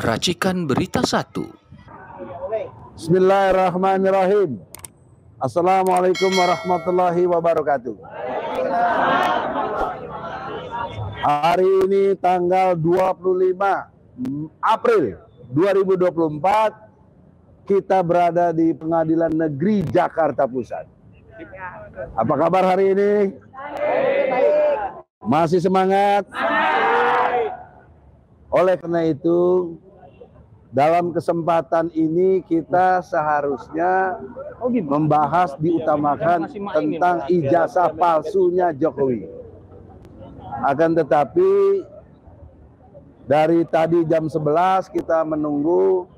Racikan Berita 1. Bismillahirrahmanirrahim. Assalamualaikum warahmatullahi wabarakatuh. Hari ini tanggal 25 April 2024, kita berada di Pengadilan Negeri Jakarta Pusat. Apa kabar hari ini? Masih semangat? Oleh karena itu, dalam kesempatan ini kita seharusnya membahas, diutamakan tentang ijazah palsunya Jokowi. Akan tetapi dari tadi jam 11 kita menunggu,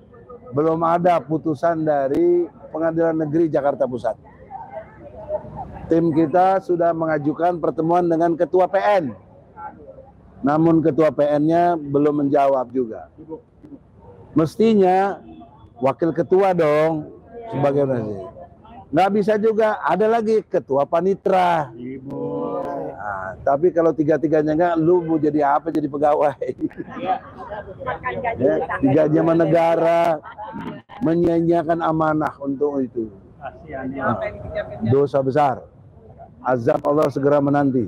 belum ada putusan dari Pengadilan Negeri Jakarta Pusat. Tim kita sudah mengajukan pertemuan dengan Ketua PN. Namun Ketua PN-nya belum menjawab juga. Mestinya wakil ketua dong sebagai presiden. Nggak bisa juga, ada lagi ketua panitra. Nah, tapi kalau tiga-tiganya nggak, lu mau jadi apa? Jadi pegawai. Ya, tiga zaman negara menyia-nyiakan amanah untuk itu. Nah, dosa besar. Azab Allah segera menanti.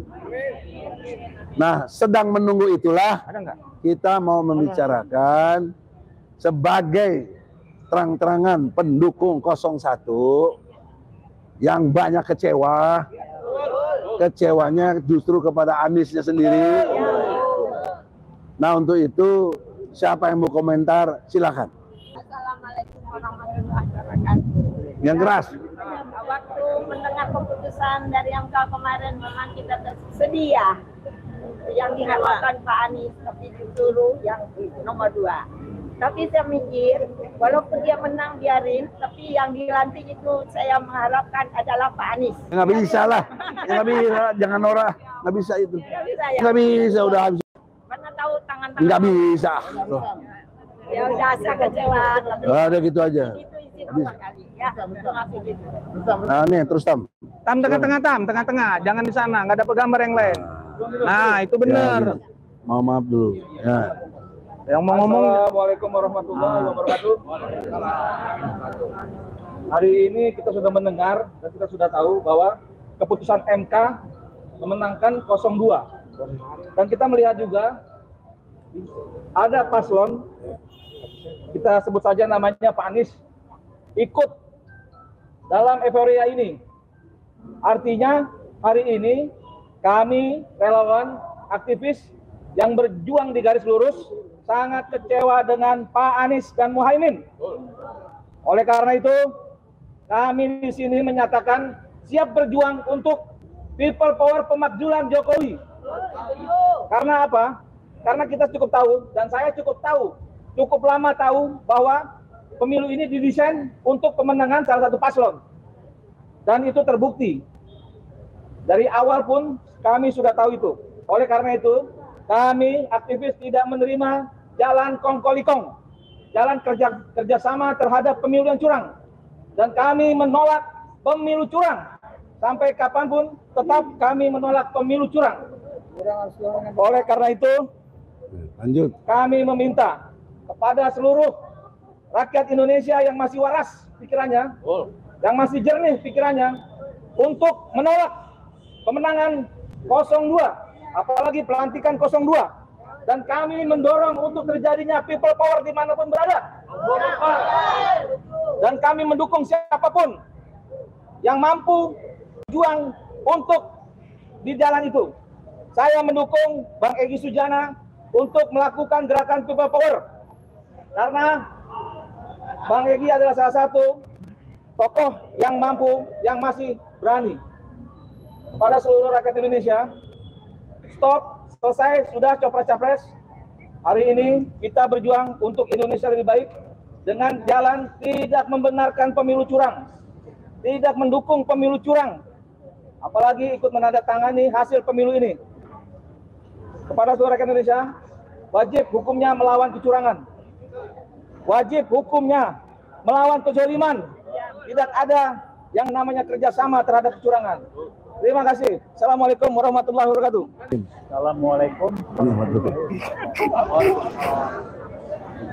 Nah, sedang menunggu itulah kita mau membicarakan sebagai terang-terangan pendukung 01 yang banyak kecewa. Kecewanya justru kepada Aniesnya sendiri. Nah, untuk itu siapa yang mau komentar? Silakan. Assalamualaikum warahmatullahi wabarakatuh. Yang keras. Waktu mendengar keputusan dari MK kemarin, memang kita sedih ya. Yang diharapkan Pak Anies, tapi disuruh yang nomor 2. Tapi saya mikir, walaupun dia menang biarin, tapi yang dilantik itu saya mengharapkan adalah Pak Anies. Nggak bisa lah, nggak bisa, jangan Nora, nggak bisa itu. Nggak bisa, udah habis. Mana tahu tangan-tangan. Nggak bisa. Ya udah, saya kecewa. Ada gitu aja. Itu isi nomor kali ya. Maafin gitu. Nah, nih terus Tam. Tam tengah-tengah, jangan di sana, nggak ada gambar yang lain. Nah, itu benar. Ya, maaf dulu. Ya. Yang mau ngomong. Assalamualaikum warahmatullahi wabarakatuh. Hari ini kita sudah mendengar dan kita sudah tahu bahwa keputusan MK memenangkan 02. Dan kita melihat juga ada paslon, kita sebut saja namanya Pak Anies, ikut dalam euforia ini. Artinya hari ini kami relawan aktivis yang berjuang di garis lurus sangat kecewa dengan Pak Anies dan Muhaimin. Oleh karena itu, kami di sini menyatakan siap berjuang untuk people power pemakzulan Jokowi. Karena apa? Karena kita cukup tahu, dan saya cukup lama tahu bahwa pemilu ini didesain untuk pemenangan salah satu paslon. Dan itu terbukti. Dari awal pun kami sudah tahu itu. Oleh karena itu, kami aktivis tidak menerima jalan kong-kali-kong, jalan kerjasama terhadap pemilu yang curang. Dan kami menolak pemilu curang. Sampai kapanpun tetap kami menolak pemilu curang. Oleh karena itu, lanjut. Kami meminta kepada seluruh rakyat Indonesia yang masih waras pikirannya, yang masih jernih pikirannya, untuk menolak pemenangan 02, apalagi pelantikan 02. Dan kami mendorong untuk terjadinya people power dimanapun berada. Dan kami mendukung siapapun yang mampu berjuang untuk di jalan itu. Saya mendukung Bang Egy Sujana untuk melakukan gerakan people power. Karena Bang Egy adalah salah satu tokoh yang mampu, yang masih berani. Kepada seluruh rakyat Indonesia, stop. Selesai, sudah copres-capres. Hari ini kita berjuang untuk Indonesia lebih baik dengan jalan tidak membenarkan pemilu curang, tidak mendukung pemilu curang, apalagi ikut menandatangani hasil pemilu ini. Kepada seluruh rakyat Indonesia, wajib hukumnya melawan kecurangan, wajib hukumnya melawan kezaliman. Tidak ada yang namanya kerjasama terhadap kecurangan. Terima kasih. Assalamualaikum warahmatullahi wabarakatuh. Assalamualaikum warahmatullahi wabarakatuh.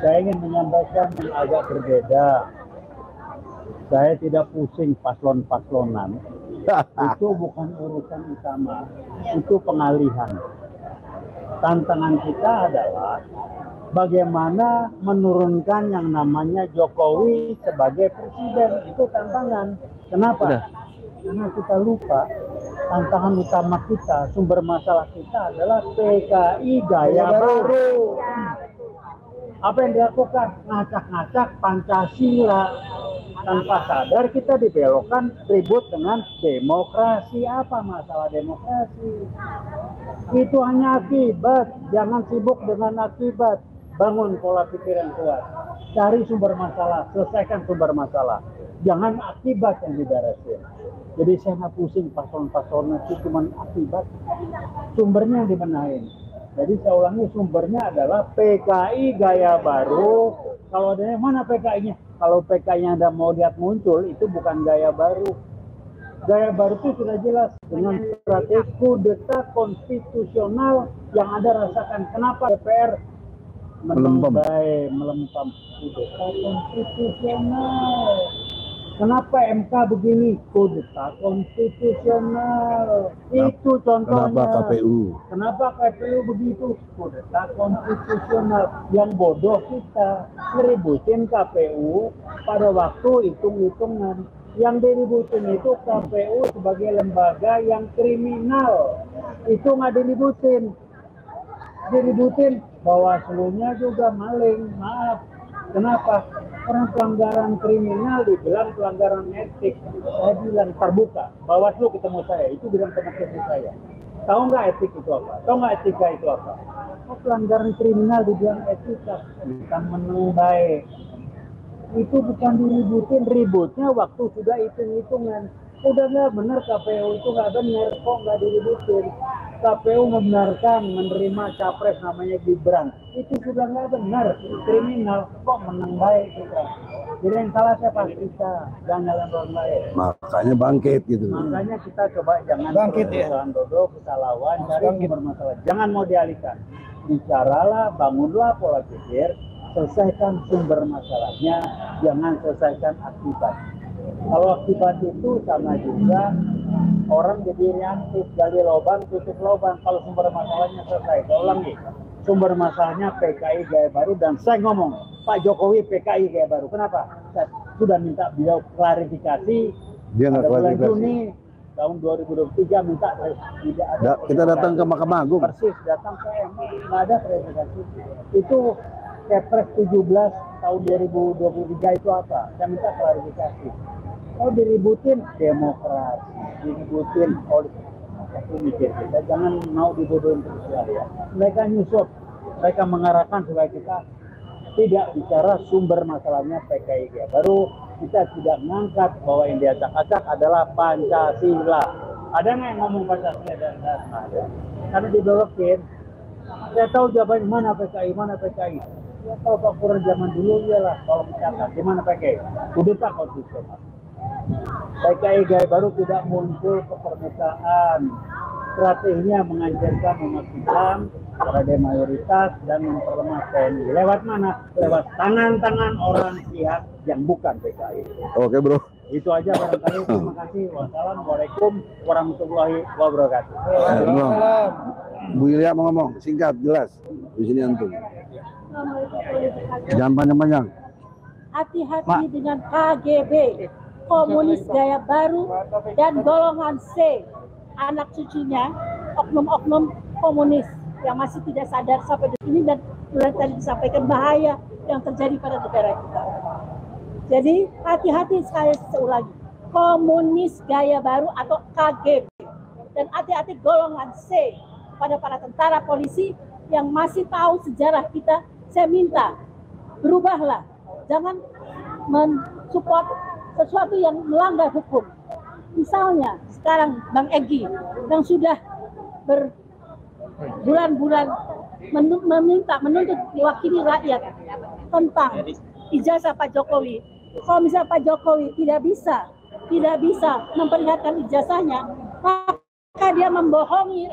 Saya ingin menyampaikan yang agak berbeda. Saya tidak pusing paslon-paslonan. Itu bukan urusan utama, itu pengalihan. Tantangan kita adalah bagaimana menurunkan yang namanya Jokowi sebagai presiden. Itu tantangan. Kenapa? Karena kita lupa tantangan utama kita, sumber masalah kita adalah PKI gaya baru. Apa yang dilakukan? Ngacak-ngacak Pancasila. Tanpa sadar kita dibelokkan ribut dengan demokrasi. Apa masalah demokrasi? Itu hanya akibat. Jangan sibuk dengan akibat. Bangun pola pikir yang kuat. Cari sumber masalah. Selesaikan sumber masalah. Jangan akibat yang diberesin. Jadi saya nggak pusing paslon-paslon itu cuma akibat. Sumbernya yang dibenahin. Jadi saya ulangi, sumbernya adalah PKI gaya baru. Kalau ada yang mana PKI-nya? Kalau PKI-nya Anda mau lihat muncul, itu bukan gaya baru. Gaya baru itu sudah jelas dengan strategi kudeta konstitusional yang Anda rasakan. Kenapa DPR melempam kudeta konstitusional? Kenapa MK begini? Kudeta konstitusional. Itu contohnya. Kenapa KPU? Kenapa KPU begitu? Kudeta konstitusional. Yang bodoh kita ngeributin KPU pada waktu hitung-hitungan. Yang diributin itu KPU sebagai lembaga yang kriminal. Itu nggak diributin. Diributin Bawaslu-nya juga maling. Maaf. Kenapa? Karena pelanggaran kriminal dibilang pelanggaran etik. Saya bilang terbuka. Bawaslu ketemu saya, itu bilang teman-teman saya. Tahu nggak etik itu apa? Tahu nggak etika itu apa? Oh, pelanggaran kriminal dibilang etika. Bukan menang baik. Itu bukan diributin. Ributnya waktu sudah hitung-hitungan. Udah nggak benar KPU itu nggak benar. Kok nggak diributin? KPU membenarkan menerima capres namanya Gibran. Itu sudah nggak benar, kriminal. Kok menang baik kita? Jadi yang salah siapa? Kita, jangan orang lain. Makanya bangkit gitu. Makanya kita coba jangan Bangkit, ya. dodok, kita lawan, cari sumber masalah. Jangan mau dialihkan. Bicaralah, bangunlah pola pikir, selesaikan sumber masalahnya, jangan selesaikan akibat. Kalau akibat itu sama juga orang jadi reaktif, gali lubang, tutup lubang. Kalau sumber masalahnya selesai, saya ulangi. Sumber masalahnya PKI gaya baru, dan saya ngomong Pak Jokowi PKI gaya baru. Kenapa? Saya sudah minta beliau klarifikasi. Dia nggak bulan klarifikasi. Juni tahun 2023 minta tidak ada. Kita datang ke Mahkamah Agung. Persis, datang ke MA, nggak ada klarifikasi. Itu Kepres 17 tahun 2023 itu apa? Saya minta klarifikasi. Oh, diributin demokrasi, diributin oleh aku mikir kita jangan mau dibodohin terus ya. Mereka nyusup, mereka mengarahkan supaya kita tidak bicara sumber masalahnya PKI ya. Baru kita tidak mengangkat bahwa yang diacak-acak adalah Pancasila. Ada nggak yang ngomong Pancasila dan ada? Karena dibelokin. Saya tahu jawaban mana PKI, mana PKI. Ya tahu Pak Pura zaman dulu iyalah kalau mencatat di mana PKI. Kudeta konstitusional. PKI gaya baru tidak muncul ke permukaan. Strateginya mengajarkan umat Islam kepada mayoritas dan memperlemah TNI. Lewat mana? Lewat tangan-tangan orang pihak yang bukan PKI. Oke bro. Itu aja barangkali. Terima kasih. Wassalamualaikum warahmatullahi wabarakatuh. Bu Ilya mau ngomong, singkat, jelas. Di sini antum. Jangan panjang-panjang. Hati-hati dengan KGB, komunis gaya baru, dan golongan C, anak cucunya, oknum-oknum komunis yang masih tidak sadar sampai di sini, dan sudah tadi disampaikan bahaya yang terjadi pada negara kita. Jadi hati-hati, sekali seulangi, komunis gaya baru atau KGB, dan hati-hati golongan C pada para tentara polisi yang masih tahu sejarah kita. Saya minta berubahlah, jangan mensupport sesuatu yang melanggar hukum. Misalnya sekarang Bang Egy yang sudah berbulan-bulan menuntut diwakili rakyat tentang ijazah Pak Jokowi. Kalau misalnya Pak Jokowi tidak bisa memperlihatkan ijazahnya, maka dia membohongi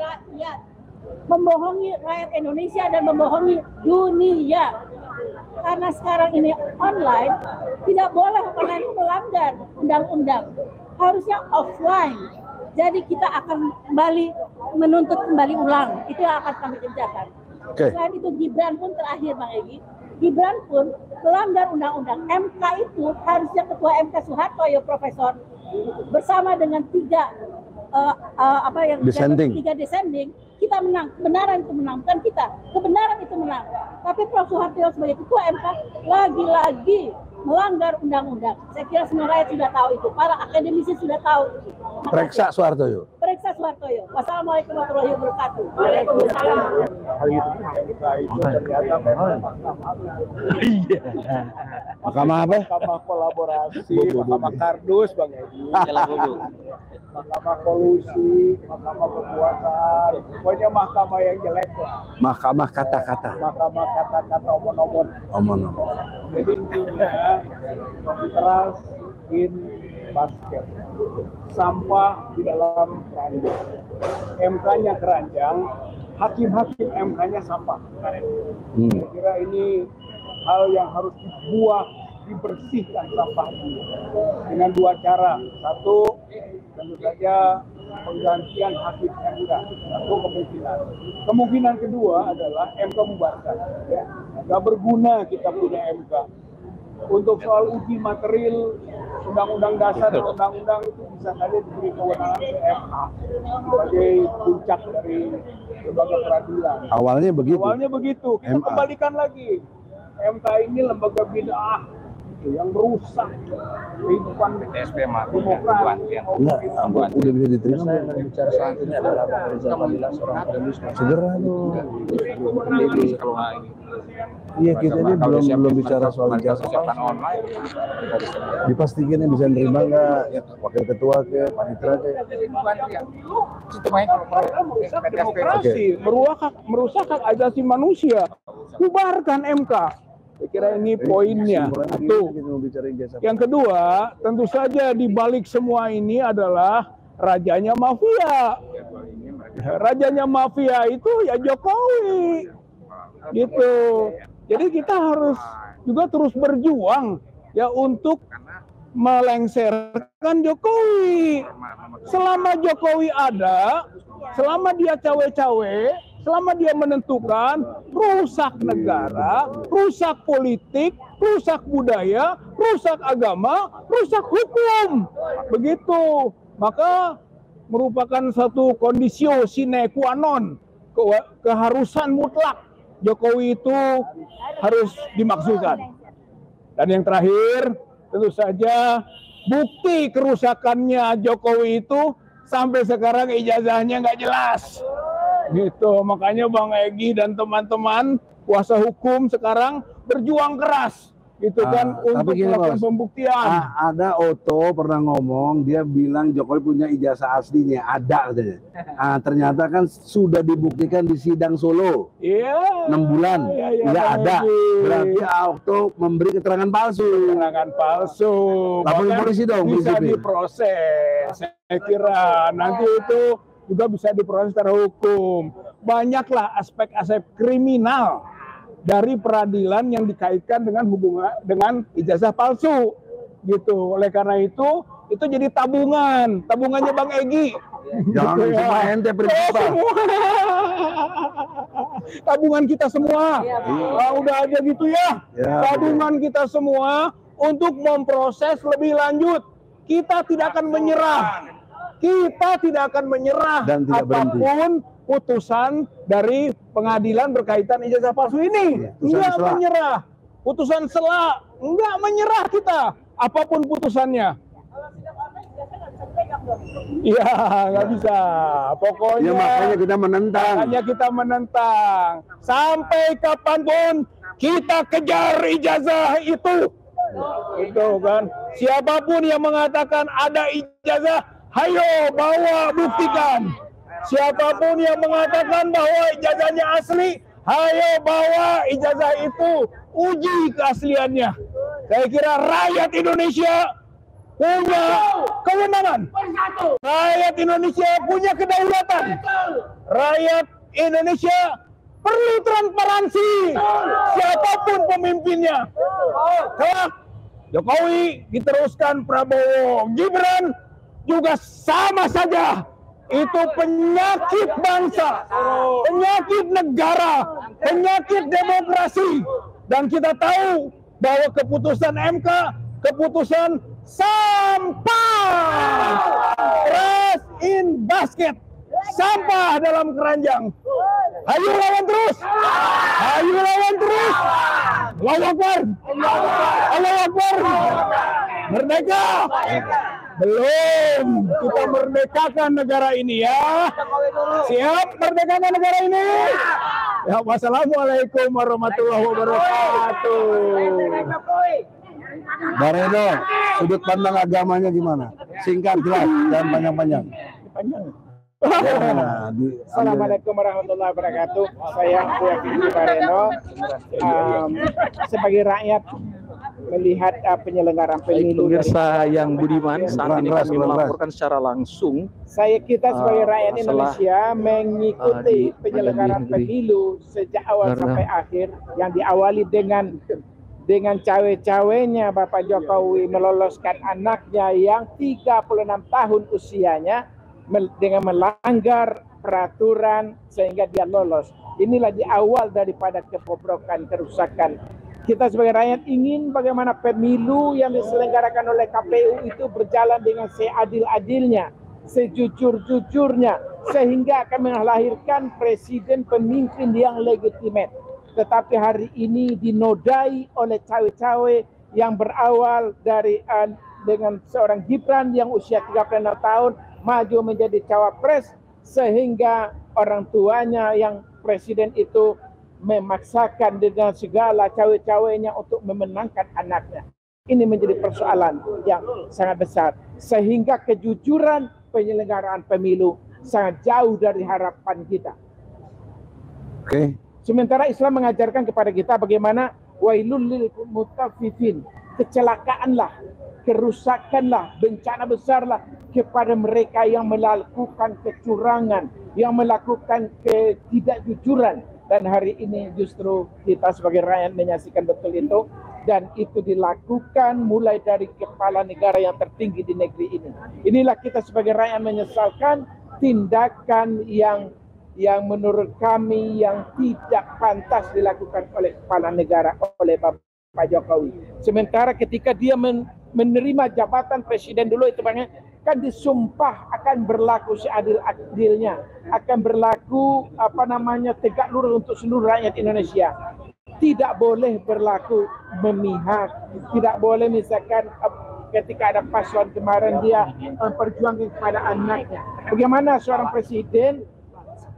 rakyat Indonesia dan membohongi dunia. Karena karena sekarang ini online, tidak boleh online melanggar undang-undang. Harusnya offline. Jadi kita akan kembali menuntut kembali ulang. Itu yang akan kami kerjakan. Oke. Selain itu Gibran pun terakhir Bang Egy. Gibran pun melanggar undang-undang. MK itu harusnya Ketua MK Soehartoyo Profesor bersama dengan tiga descending, kita menang. Kebenaran itu menang, bukan kita. Kebenaran itu menang. Tapi Prof Soehartoyo sebagai Ketua MK lagi-lagi melanggar undang-undang. Saya kira semua rakyat sudah tahu itu. Para akademisi sudah tahu itu. Periksa Soehartoyo. Periksa Soehartoyo. Wassalamualaikum warahmatullahi wabarakatuh. Waalaikumsalam. Mahkamah apa? Mahkamah kolaborasi, Mahkamah kardus, Bang Egy. Mahkamah kolusi, Mahkamah kekuasaan, pokoknya mahkamah yang jelek lah. Mahkamah kata-kata. Mahkamah kata-kata omon-omon. Omong-omong. Jadi intinya keras in basket, sampah di dalam keranjang. MK-nya keranjang, hakim-hakim MK-nya sampah. Saya kira ini hal yang harus dibuang, dibersihkan sampah ini dengan dua cara. Satu, tentu saja penggantian hakim MK. Satu kemungkinan kedua adalah MK bubarkan. Ya. Nggak berguna kita punya MK. Untuk soal uji material undang-undang dasar dan undang-undang itu bisa saja diberi kewenangan ke MA sebagai puncak dari lembaga peradilan. Awalnya begitu. Awalnya begitu. Kita MA. kembalikan lagi. MK ini lembaga bid'ah yang merusak kehidupan demokrasi. Enggak, udah bisa diterima. Bicara selanjutnya adalah Bang Rizal Fadila, seorang akademis. Segera dong. Iya, kita ini belum bicara soal ijazah. Dipastikan yang bisa nerima nggak? Ya, wakil ketua ke panitera ke. Merusak demokrasi, merusak hak asasi manusia. Bubarkan MK. Saya kira ini poinnya. Satu. Yang kedua, tentu saja di balik semua ini adalah rajanya mafia. Rajanya mafia itu ya Jokowi. Gitu. Jadi kita harus juga terus berjuang ya untuk melengsarkan Jokowi. Selama Jokowi ada, selama dia cawe-cawe, selama dia menentukan, rusak negara, rusak politik, rusak budaya, rusak agama, rusak hukum. Begitu. Maka merupakan satu kondisio sine qua non, keharusan mutlak Jokowi itu harus dimaksudkan. Dan yang terakhir, tentu saja bukti kerusakannya Jokowi itu sampai sekarang ijazahnya nggak jelas. Gitu, makanya Bang Egy dan teman-teman kuasa hukum sekarang berjuang keras. Gitu kan, untuk melakukan pembuktian. Ada Otto pernah ngomong, dia bilang Jokowi punya ijazah aslinya, ada katanya. Ternyata kan sudah dibuktikan di sidang Solo. Iya. 6 bulan. Iya ada. Berarti Otto memberi keterangan palsu. Keterangan palsu. Laporin polisi dong. Bisa diproses. Saya kira nanti itu juga bisa diproses secara hukum. Banyaklah aspek-aspek kriminal dari peradilan yang dikaitkan dengan hubungan dengan ijazah palsu, gitu. Oleh karena itu jadi tabungannya Bang Egy. Jangan gitu cuma ente prinsipal. Tabungan kita semua. Udah aja gitu ya. Tabungan kita semua untuk memproses lebih lanjut. Kita tidak akan menyerah. Kita tidak akan menyerah dan tidak apapun putusan dari pengadilan berkaitan ijazah palsu ini. Enggak menyerah. Putusan sela, enggak menyerah kita. Apapun putusannya. Iya, nggak bisa. Pokoknya ya, makanya kita menentang. Sampai kapanpun kita kejar ijazah itu. Itu kan. Siapapun yang mengatakan ada ijazah, hayo bawa buktikan. Siapapun yang mengatakan bahwa ijazahnya asli, hayo bawa ijazah itu, uji keasliannya. Saya kira rakyat Indonesia punya kewenangan. Rakyat Indonesia punya kedaulatan. Rakyat Indonesia perlu transparansi. Siapapun pemimpinnya. Kelak Jokowi diteruskan Prabowo, Gibran juga sama saja. Itu penyakit bangsa, penyakit negara, penyakit demokrasi. Dan kita tahu bahwa keputusan MK, keputusan sampah. Trash in basket. Sampah dalam keranjang. Ayo lawan terus. Ayo lawan terus. Allahu Akbar. Allahu Akbar. Merdeka. Belum. Kita merdekakan negara ini ya. Siap merdekakan negara ini? Ya, wassalamualaikum warahmatullahi wabarakatuh. Bang Reno, sudut pandang agamanya gimana? Singkat, jelas, dan panjang-panjang. Assalamualaikum warahmatullahi wabarakatuh. Saya mewakili Pak Reno sebagai rakyat melihat penyelenggaraan pemilu. Pemirsa yang budiman, saat ini kami melaporkan secara langsung. Kita sebagai rakyat Indonesia mengikuti penyelenggaraan pemilu sejak awal sampai akhir, yang diawali dengan cawe-cawenya Bapak Jokowi meloloskan anaknya yang 36 tahun usianya dengan melanggar peraturan sehingga dia lolos. Inilah di awal daripada kebobrokan, kerusakan. Kita sebagai rakyat ingin bagaimana pemilu yang diselenggarakan oleh KPU itu berjalan dengan seadil-adilnya, sejujur-jujurnya, sehingga akan melahirkan presiden pemimpin yang legitimate. Tetapi hari ini dinodai oleh cawe-cawe yang berawal dari dengan seorang Gibran yang usia 36 tahun maju menjadi cawapres, sehingga orang tuanya yang presiden itu memaksakan dengan segala cawe-cawenya untuk memenangkan anaknya. Ini menjadi persoalan yang sangat besar, sehingga kejujuran penyelenggaraan pemilu sangat jauh dari harapan kita. Oke. Sementara Islam mengajarkan kepada kita bagaimana wailul lil mutaffifin, kecelakaanlah, kerusakanlah, bencana besarlah kepada mereka yang melakukan kecurangan, yang melakukan ketidakjujuran. Dan hari ini justru kita sebagai rakyat menyaksikan betul itu, dan itu dilakukan mulai dari kepala negara yang tertinggi di negeri ini. Inilah kita sebagai rakyat menyesalkan tindakan yang menurut kami yang tidak pantas dilakukan oleh kepala negara, oleh Bapak Jokowi. Sementara ketika dia menerima jabatan presiden dulu itu kan disumpah akan berlaku seadil-adilnya, akan berlaku tegak lurus untuk seluruh rakyat Indonesia. Tidak boleh berlaku memihak, tidak boleh misalkan ketika ada paslon kemarin dia memperjuangkan kepada anaknya. Bagaimana seorang presiden,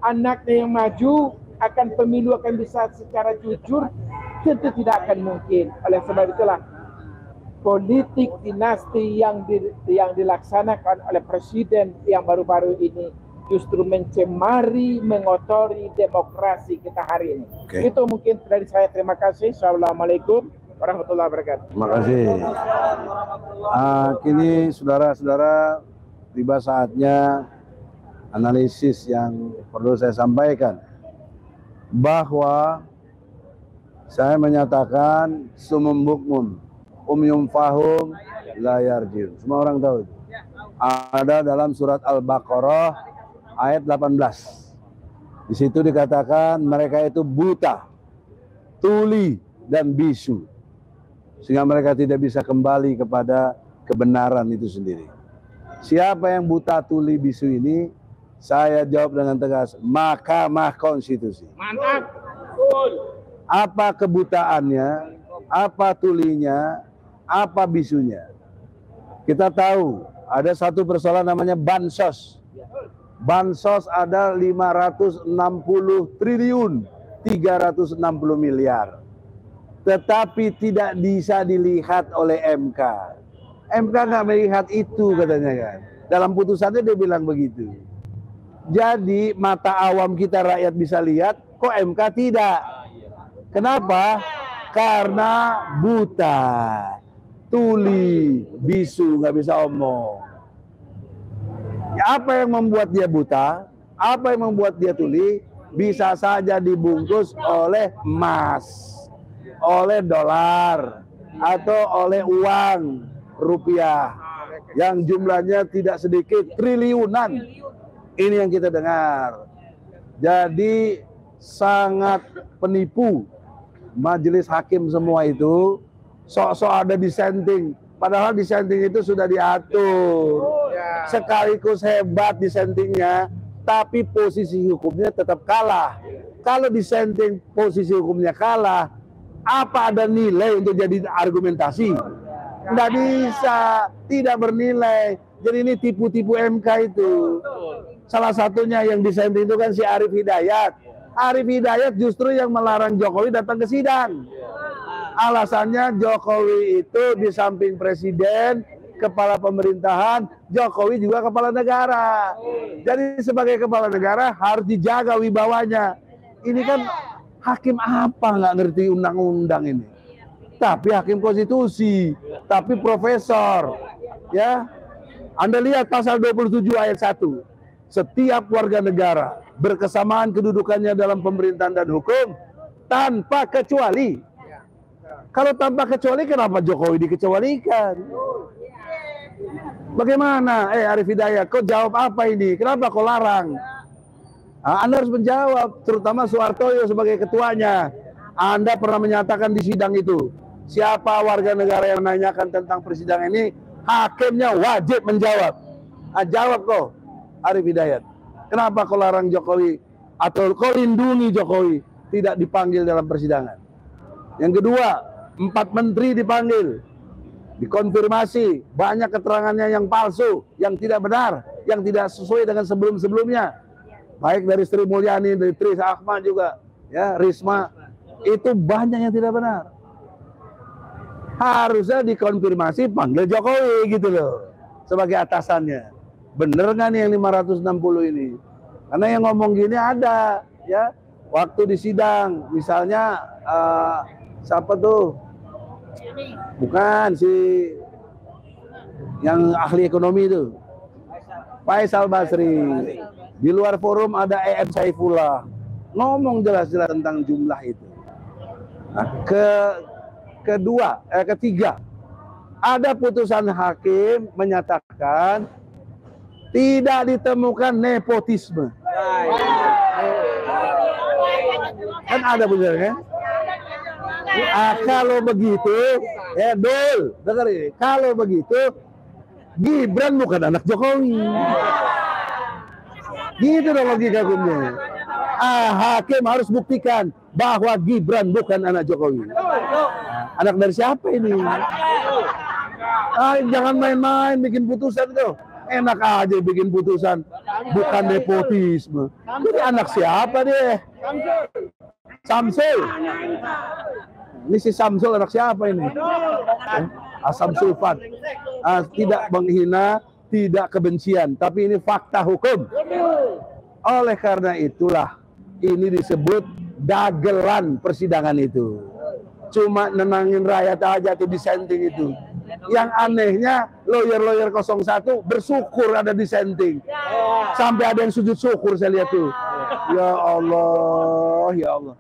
anaknya yang maju akan pemilu akan bisa secara jujur? Tentu tidak akan mungkin. Oleh sebab itulah politik dinasti yang dilaksanakan oleh presiden yang baru-baru ini justru mencemari, mengotori demokrasi kita hari ini. Oke. Itu mungkin dari saya. Terima kasih. Assalamualaikum warahmatullahi wabarakatuh. Terima kasih. Kini saudara-saudara, tiba saatnya analisis yang perlu saya sampaikan, bahwa saya menyatakan sumum bukmun umyum fahum la yarjiun. Semua orang tahu itu. Ada dalam surat Al-Baqarah ayat 18. Di situ dikatakan mereka itu buta, tuli dan bisu, sehingga mereka tidak bisa kembali kepada kebenaran itu sendiri. Siapa yang buta, tuli, bisu ini? Saya jawab dengan tegas, Mahkamah Konstitusi. Mantap. Apa kebutaannya? Apa tulinya? Apa bisunya? Kita tahu ada satu persoalan namanya bansos. Bansos ada 560 triliun 360 miliar. Tetapi tidak bisa dilihat oleh MK. MK nggak melihat itu katanya kan. Dalam putusannya dia bilang begitu. Jadi mata awam kita rakyat bisa lihat, kok MK tidak? Kenapa? Karena buta, tuli, bisu, nggak bisa omong. Apa yang membuat dia buta? Apa yang membuat dia tuli? bisa saja dibungkus oleh emas, oleh dolar, atau oleh uang rupiah yang jumlahnya tidak sedikit, triliunan. Ini yang kita dengar. Jadi sangat penipu majelis hakim semua itu. Sok-sok ada dissenting, padahal dissenting itu sudah diatur. Sekaligus hebat dissentingnya, tapi posisi hukumnya tetap kalah. Kalau dissenting posisi hukumnya kalah, apa ada nilai untuk jadi argumentasi? Nggak bisa, tidak bernilai. Jadi ini tipu-tipu MK itu. Salah satunya yang dissenting itu kan si Arief Hidayat. Arief Hidayat justru yang melarang Jokowi datang ke sidang. Alasannya Jokowi itu di samping presiden, kepala pemerintahan, Jokowi juga kepala negara. Jadi sebagai kepala negara harus dijaga wibawanya. Ini kan hakim apa nggak ngerti undang-undang ini? Tapi hakim konstitusi, tapi profesor. Ya, Anda lihat pasal 27 ayat 1. Setiap warga negara berkesamaan kedudukannya dalam pemerintahan dan hukum tanpa kecuali. Kalau tanpa kecuali, kenapa Jokowi dikecualikan? Bagaimana? Arief Hidayat, kau jawab apa ini? Kenapa kau larang? Anda harus menjawab, terutama Soehartoyo sebagai ketuanya. Anda pernah menyatakan di sidang itu, siapa warga negara yang menanyakan tentang persidangan ini, hakimnya wajib menjawab. Jawab kau, Arief Hidayat. Kenapa kau larang Jokowi atau kau lindungi Jokowi tidak dipanggil dalam persidangan? Yang kedua, 4 menteri dipanggil, dikonfirmasi, banyak keterangannya yang palsu, yang tidak benar, yang tidak sesuai dengan sebelum-sebelumnya. Baik dari Sri Mulyani, dari Tris Ahmad juga, ya, Risma, itu banyak yang tidak benar. Harusnya dikonfirmasi, panggil Jokowi gitu loh, sebagai atasannya. Bener nggak nih yang 560 ini? Karena yang ngomong gini ada, ya, waktu di sidang, misalnya siapa tuh? Bukan si yang ahli ekonomi itu, Faisal Basri. Di luar forum ada EM Saifullah, ngomong jelas-jelas tentang jumlah itu. Nah, ketiga, ada putusan hakim menyatakan tidak ditemukan nepotisme. Kan ada benernya. Kalau begitu, Dul, dengar ini. Kalau begitu, Gibran bukan anak Jokowi. Gitu dong logika hukumnya. Hakim harus buktikan bahwa Gibran bukan anak Jokowi. Anak dari siapa ini? Jangan main-main bikin putusan itu. Enak aja bikin putusan, bukan nepotisme. Jadi anak siapa dia? Samsul. Ini si Samsul anak siapa ini? Samsul Fat. Tidak menghina, tidak kebencian, tapi ini fakta hukum. Oleh karena itulah ini disebut dagelan persidangan itu. Cuma nenangin rakyat aja tuh dissenting itu. Yang anehnya lawyer-lawyer 01 bersyukur ada dissenting. Sampai ada yang sujud syukur saya lihat tuh. Ya Allah, ya Allah.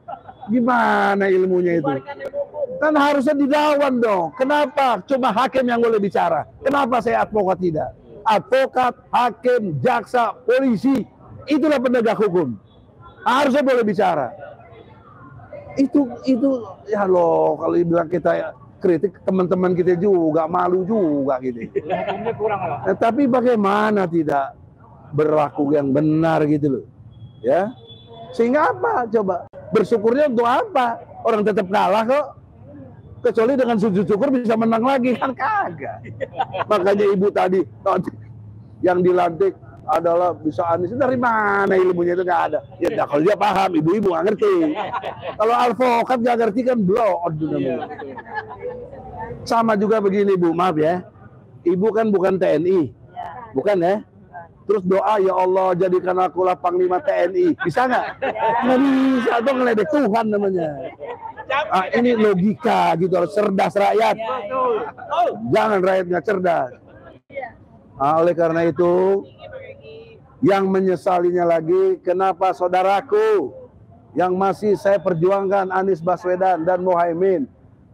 Gimana ilmunya itu? Kan harusnya dilawan dong. Kenapa cuma hakim yang boleh bicara? Kenapa saya advokat tidak? Advokat, hakim, jaksa, polisi, itulah penegak hukum. Harusnya boleh bicara. Itu ya loh, kalau dibilang kita kritik, teman-teman kita juga malu juga gitu. Tapi bagaimana tidak berlaku yang benar gitu loh. Ya. Sehingga apa coba? Bersyukurnya untuk apa? Orang tetap kalah kok. Kecuali dengan sujud syukur bisa menang lagi, kan kagak. Makanya ibu tadi yang dilantik adalah bisa Anies, dari mana ilmunya itu nggak ada. Ya kalau dia paham, ibu-ibu nggak ngerti. Kalau advokat nggak ngerti kan blow. Sama juga begini Bu, maaf ya. Ibu kan bukan TNI, bukan ya? Terus doa, ya Allah jadikan akulah panglima TNI. Bisa nggak? Nggak bisa, itu ngeledek Tuhan namanya. Ini logika gitu, cerdas rakyat. Jangan rakyat nggak cerdas. Oleh karena itu, yang menyesalinya lagi, kenapa saudaraku yang masih saya perjuangkan, Anies Baswedan dan Muhaimin,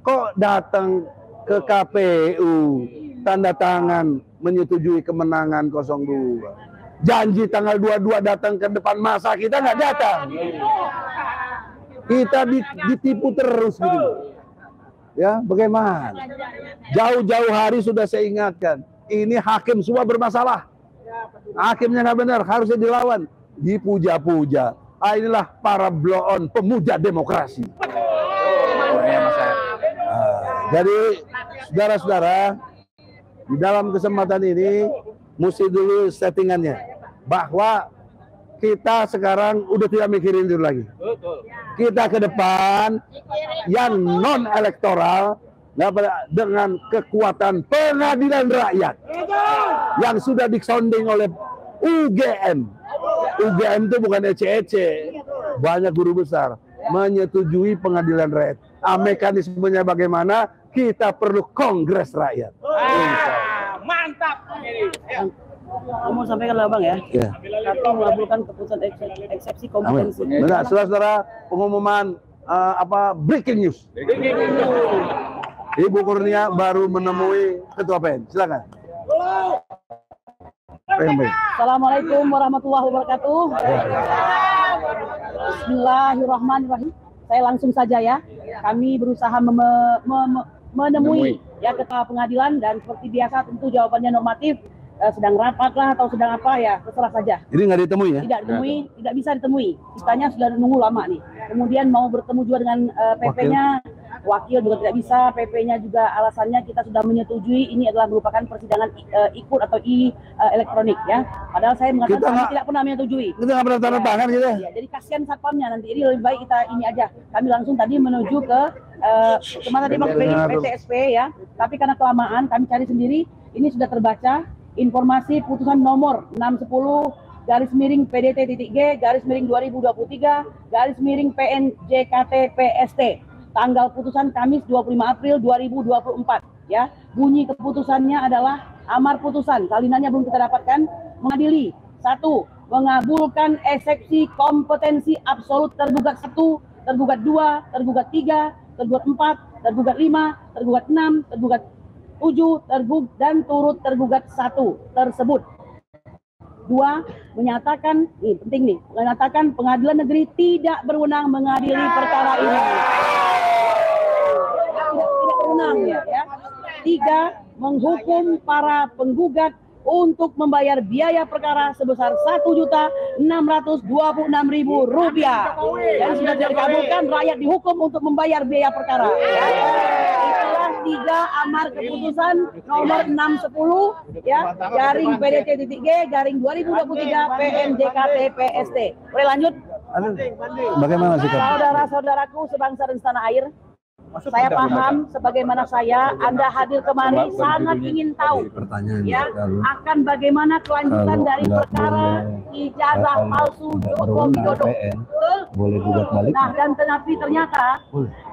kok datang ke KPU tanda tangan menyetujui kemenangan 02. Janji tanggal 22 datang ke depan masa, kita nggak datang. Kita ditipu terus gitu. Ya, bagaimana? Jauh-jauh hari sudah saya ingatkan, ini hakim semua bermasalah. Hakimnya nggak benar, harusnya dilawan. Dipuja-puja. Inilah para blow-on pemuja demokrasi. Jadi, saudara-saudara, di dalam kesempatan ini, mesti dulu settingannya. Bahwa kita sekarang udah tidak mikirin itu lagi. Kita ke depan, yang non-elektoral, dengan kekuatan pengadilan rakyat yang sudah disounding oleh UGM. UGM itu bukan ece-ece, banyak guru besar menyetujui pengadilan rakyat. Mekanismenya bagaimana? Kita perlu kongres rakyat. Mantap. Mau sampaikan lah Bang ya. Ya. Kami mengabulkan keputusan eksepsi kompetensi. Benar, saudara-saudara, pengumuman breaking news. Ibu Kurnia baru menemui Ketua PN. Silakan. Assalamualaikum warahmatullahi wabarakatuh. Bismillahirrahmanirrahim. Saya langsung saja ya. Kami berusaha menemui ya Ketua Pengadilan, dan seperti biasa tentu jawabannya normatif. Sedang rapat lah atau sedang apa ya, terserah saja. Ini nggak ditemui ya? Tidak ditemui, tidak bisa ditemui. Kitanya sudah nunggu lama nih. Kemudian mau bertemu juga dengan PP-nya, wakil juga tidak bisa. PP-nya juga alasannya kita sudah menyetujui ini adalah merupakan persidangan ikut atau elektronik ya. Padahal saya mengatakan kami tidak pernah menyetujui. Kita nggak pernah tanda tangan gitu. Ya, jadi kasihan satpamnya nanti. Ini lebih baik kita ini aja. Kami langsung tadi menuju ke kemana tadi PTSP ya. Tapi karena kelamaan kami cari sendiri. Ini sudah terbaca. Informasi putusan nomor 610-PDT.G/2023/PN JKT-PST tanggal putusan Kamis 25 April 2024 ya. Bunyi keputusannya adalah amar putusan, salinannya belum kita dapatkan, mengadili 1. Mengabulkan eksepsi kompetensi absolut tergugat 1, tergugat 2, tergugat 3, tergugat 4, tergugat 5, tergugat 6, tergugat 7 dan turut tergugat 1 tersebut. 2. Menyatakan, ini penting nih, menyatakan pengadilan negeri tidak berwenang mengadili perkara ini. Tidak berwenang ya. 3. Menghukum para penggugat untuk membayar biaya perkara sebesar Rp1.626.000 dan sudah dikabulkan, rakyat dihukum untuk membayar biaya perkara. Itulah 3 amar keputusan nomor 610 ya /PDT.G/2023 PN-JKT-PST. Boleh lanjut? Bagaimana sih? Saudara-saudaraku sebangsa dan setanah air, saya paham sebagaimana Anda hadir kemari sangat ingin tahu ya akan bagaimana kelanjutan dari perkara ijazah palsu Joko Widodo. Nah, dan ternyata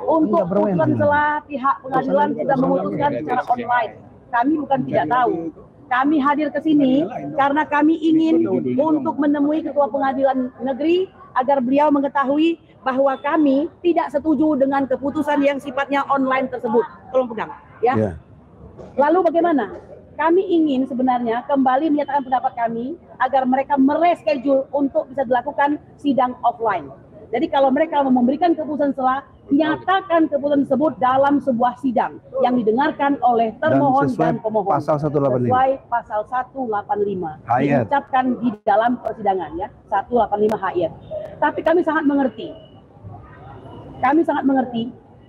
untuk putusan setelah pihak pengadilan sudah memutuskan secara online. Kami bukan tidak tahu. Kami hadir ke sini karena kami ingin untuk menemui Ketua Pengadilan Negeri agar beliau mengetahui bahwa kami tidak setuju dengan keputusan yang sifatnya online tersebut. Tolong pegang, ya. Lalu bagaimana? Kami ingin sebenarnya kembali menyatakan pendapat kami agar mereka mereschedule untuk bisa dilakukan sidang offline. Jadi kalau mereka memberikan keputusan setelah, nyatakan keputusan tersebut dalam sebuah sidang yang didengarkan oleh termohon dan pemohon. Pasal 185. Sesuai pasal 185. Diucapkan di dalam persidangan ya, 185 HIR. Tapi kami sangat mengerti.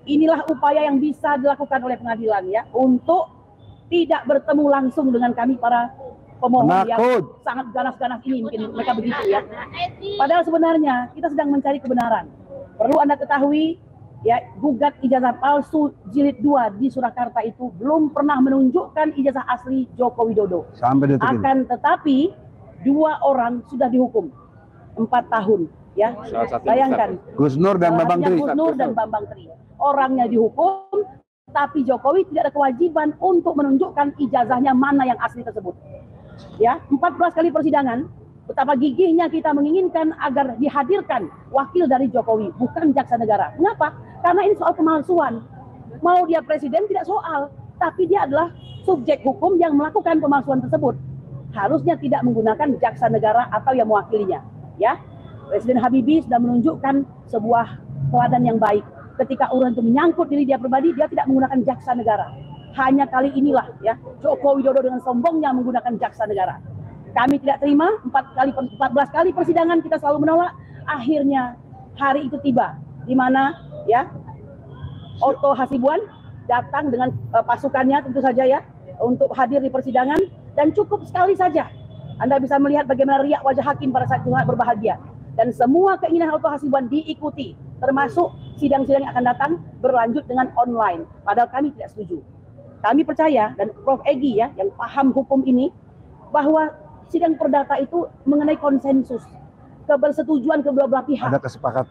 Inilah upaya yang bisa dilakukan oleh pengadilan ya untuk tidak bertemu langsung dengan kami para pemohon yang sangat ganas-ganas ini, mungkin mereka begitu ya. Padahal sebenarnya kita sedang mencari kebenaran. Perlu Anda ketahui ya, gugat ijazah palsu jilid 2 di Surakarta itu belum pernah menunjukkan ijazah asli Joko Widodo. Sampai detik ini. Akan tetapi 2 orang sudah dihukum 4 tahun ya. Bayangkan. Gus Nur dan Bambang Tri. Gus Nur dan Bambang Tri. Orangnya dihukum, tapi Jokowi tidak ada kewajiban untuk menunjukkan ijazahnya mana yang asli tersebut. Ya, 14 kali persidangan betapa gigihnya kita menginginkan agar dihadirkan wakil dari Jokowi, bukan jaksa negara. Kenapa? Karena ini soal pemalsuan. Mau dia presiden tidak soal, tapi dia adalah subjek hukum yang melakukan pemalsuan tersebut. Harusnya tidak menggunakan jaksa negara atau yang mewakilinya. Ya, Presiden Habibie sudah menunjukkan sebuah teladan yang baik. Ketika urusan itu menyangkut diri dia pribadi, dia tidak menggunakan jaksa negara. Hanya kali inilah ya Joko Widodo dengan sombongnya menggunakan jaksa negara. Kami tidak terima, 14 kali persidangan kita selalu menolak. Akhirnya hari itu tiba, di mana ya Otto Hasibuan datang dengan pasukannya tentu saja ya untuk hadir di persidangan, dan cukup sekali saja Anda bisa melihat bagaimana riak wajah hakim pada saat itu berbahagia, dan semua keinginan Otto Hasibuan diikuti, termasuk sidang-sidang yang akan datang berlanjut dengan online. Padahal kami tidak setuju. Kami percaya, dan Prof. Egy ya yang paham hukum ini, bahwa sidang perdata itu mengenai konsensus, kebersetujuan kedua belah pihak.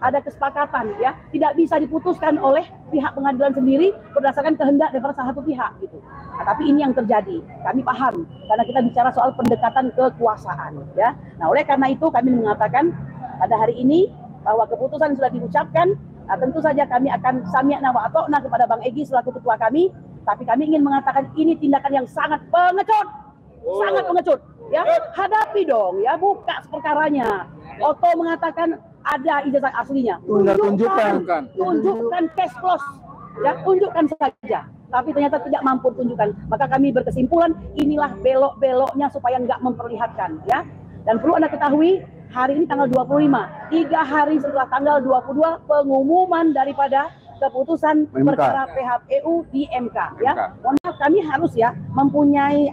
Ada kesepakatan ya, tidak bisa diputuskan oleh pihak pengadilan sendiri berdasarkan kehendak daripada salah satu pihak gitu. Nah, tapi ini yang terjadi. Kami paham karena kita bicara soal pendekatan kekuasaan ya. Nah, oleh karena itu kami mengatakan pada hari ini bahwa keputusan sudah diucapkan. Nah, tentu saja kami akan sami'na wa ata'na kepada Bang Egy selaku ketua kami, tapi kami ingin mengatakan ini tindakan yang sangat pengecut. Sangat pengecut. Ya, hadapi dong ya, buka perkaranya. Otto mengatakan ada ijazah aslinya. Tunjukkan cash flow. Ya, tunjukkan saja. Tapi ternyata tidak mampu tunjukkan. Maka kami berkesimpulan inilah belok-beloknya supaya nggak memperlihatkan ya. Dan perlu Anda ketahui, hari ini tanggal 25, 3 hari setelah tanggal 22 pengumuman daripada keputusan perkara PHPU di MK ya. Mohon maaf, kami harus ya mempunyai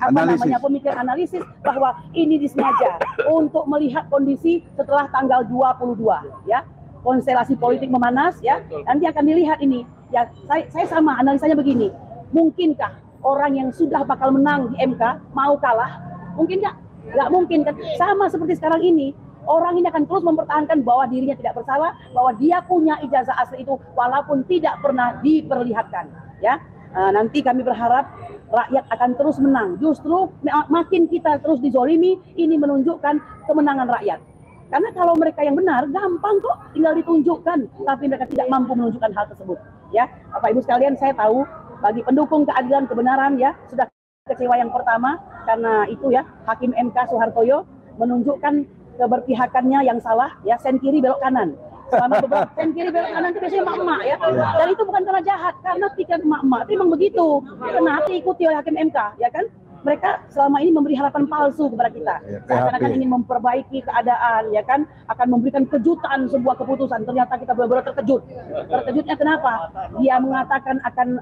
pemikiran analisis bahwa ini disengaja untuk melihat kondisi setelah tanggal 22 ya. Konstelasi politik memanas ya. Nanti akan dilihat ini. Ya, saya sama analisanya begini. Mungkinkah orang yang sudah bakal menang di MK mau kalah? Mungkin nggak? Nggak mungkin kan. Sama seperti sekarang ini. Orang ini akan terus mempertahankan bahwa dirinya tidak bersalah, bahwa dia punya ijazah asli itu walaupun tidak pernah diperlihatkan. Ya, nanti kami berharap rakyat akan terus menang. Justru makin kita terus dizolimi, ini menunjukkan kemenangan rakyat. Karena kalau mereka yang benar, gampang kok, tinggal ditunjukkan. Tapi mereka tidak mampu menunjukkan hal tersebut. Ya, Bapak Ibu sekalian, saya tahu bagi pendukung keadilan kebenaran ya sudah kecewa yang pertama karena itu ya Hakim MK Soehartoyo menunjukkan keberpihakannya yang salah ya, sen kiri belok kanan. Selama beberapa sen kiri belok kanan itu biasanya emak-emak ya. Dan itu bukan karena jahat, karena pikiran emak-emak itu memang begitu. Karena diikuti oleh Hakim MK ya kan. Mereka selama ini memberi harapan palsu kepada kita. Seakan-akan ingin memperbaiki keadaan ya kan, akan memberikan kejutan sebuah keputusan. Ternyata kita benar-benar terkejut. Terkejutnya kenapa? Dia mengatakan akan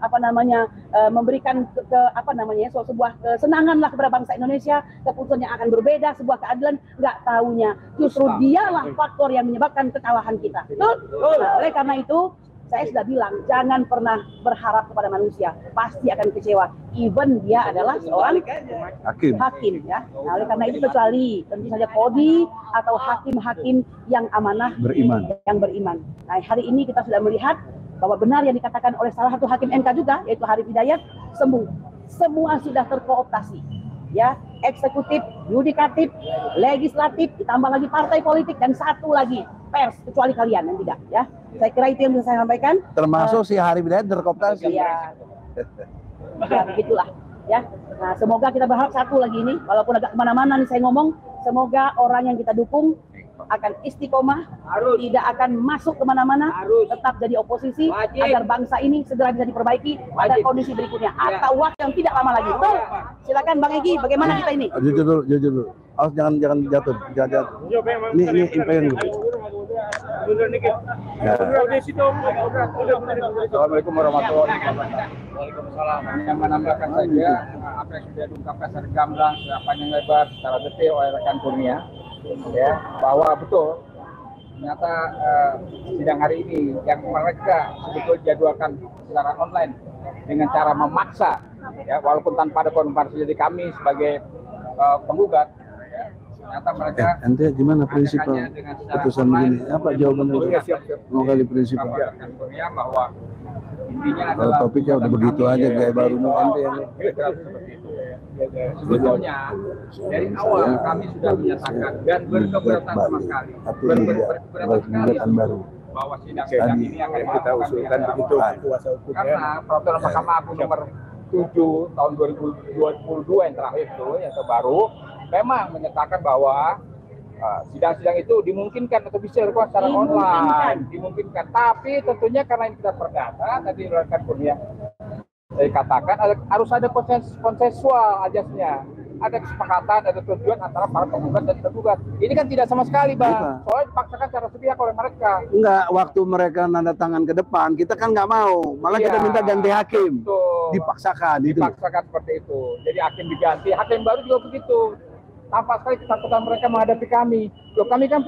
memberikan sebuah kesenangan lah kepada bangsa Indonesia, keputusan yang akan berbeda, sebuah keadilan. Nggak taunya justru dialah faktor yang menyebabkan kekalahan kita. Betul? Nah, oleh karena itu saya sudah bilang, jangan pernah berharap kepada manusia, pasti akan kecewa. Even dia adalah seorang hakim ya. Nah, oleh karena itu kecuali tentu saja kodi atau hakim-hakim yang amanah, yang beriman. Nah, hari ini kita sudah melihat bahwa benar yang dikatakan oleh salah satu hakim MK juga, yaitu Harif Hidayat, semua sudah terkooptasi. Ya, eksekutif, yudikatif, legislatif, ditambah lagi partai politik, dan satu lagi pers, kecuali kalian yang tidak ya. Saya kira itu yang bisa saya sampaikan. Termasuk si Harif Hidayat terkooptasi. Iya. Ya, begitulah ya. Nah, semoga kita berharap satu lagi ini, walaupun agak kemana-mana nih saya ngomong, semoga orang yang kita dukung akan istiqomah, tidak akan masuk kemana-mana, tetap jadi oposisi, agar bangsa ini segera bisa diperbaiki pada kondisi berikutnya atau waktu yang tidak lama lagi. Betul? Silakan Bang Egy, bagaimana kita ini? Jujur dulu. Jangan jatuh. Ini impian dulu. Assalamualaikum warahmatullahi wabarakatuh. Waalaikumsalam. Yang menambahkan saja apa yang sudah diungkapkan secara gamblang, secara panjang lebar, secara detail oleh rekan Kurnia, ya, bahwa betul ternyata sidang hari ini yang mereka sebetulnya jadwalkan secara online dengan cara memaksa, ya, walaupun tanpa ada konfirmasi dari kami sebagai penggugat. Ternyata mereka nanti gimana prinsipal putusan begini? Apa jawabannya? Mau kali prinsipal? Bahwa intinya Kalau adalah topiknya udah begitu aja gaya barunya ente yang kira-kira seperti itu. Sebetulnya dari awal kami sudah menyatakan dan berkeberatan sama sekali, berkeberatan sekali baru. bahwa sidang-sidang ini akan kita usulkan begitu kuasa hukum, karena peraturan Mahkamah Agung nomor 7 tahun 2022 yang terakhir itu yang terbaru memang menyatakan bahwa sidang-sidang itu dimungkinkan atau bisa dilakukan secara online, dimungkinkan. Tapi tentunya karena ini kita perdata, tadi rekan Kurnia katakan harus ada konsensual ajasnya, ada kesepakatan, ada tujuan antara para penggugat dan tergugat. Ini kan tidak sama sekali, Bang. Soalnya dipaksakan secara sepihak oleh mereka. Enggak, waktu mereka nanda tangan ke depan, kita kan nggak mau. Malah kita minta ganti hakim. Betul. Dipaksakan. Dipaksakan seperti itu. Jadi hakim diganti, hakim baru juga begitu. Tampak sekali ketakutan mereka menghadapi kami. Loh, kami kan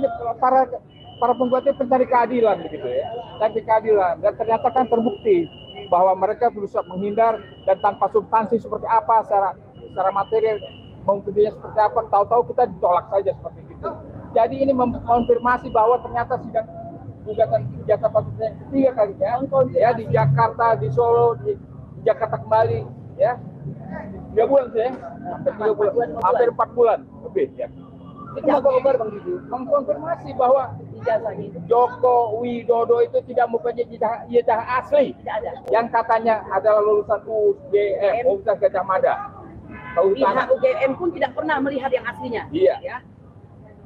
para penggugatnya pencari keadilan begitu ya. Pencari keadilan, dan ternyata kan terbukti bahwa mereka berusaha menghindar dan tanpa substansi seperti apa secara material mungkinnya seperti apa, tahu-tahu kita ditolak saja seperti itu. Jadi ini mengkonfirmasi bahwa ternyata sidang gugatan ijazah pasca yang ketiga kalinya ya di Jakarta, di Solo, di Jakarta kembali ya 3 bulan sih ya, hampir 4 bulan lebih ya. Itu mengkonfirmasi bahwa Joko Widodo itu tidak mempunyai ijazah asli, yang katanya adalah lulusan UGM, Universitas Gajah Mada. Pihak UGM pun tidak pernah melihat yang aslinya. Iya. Ya.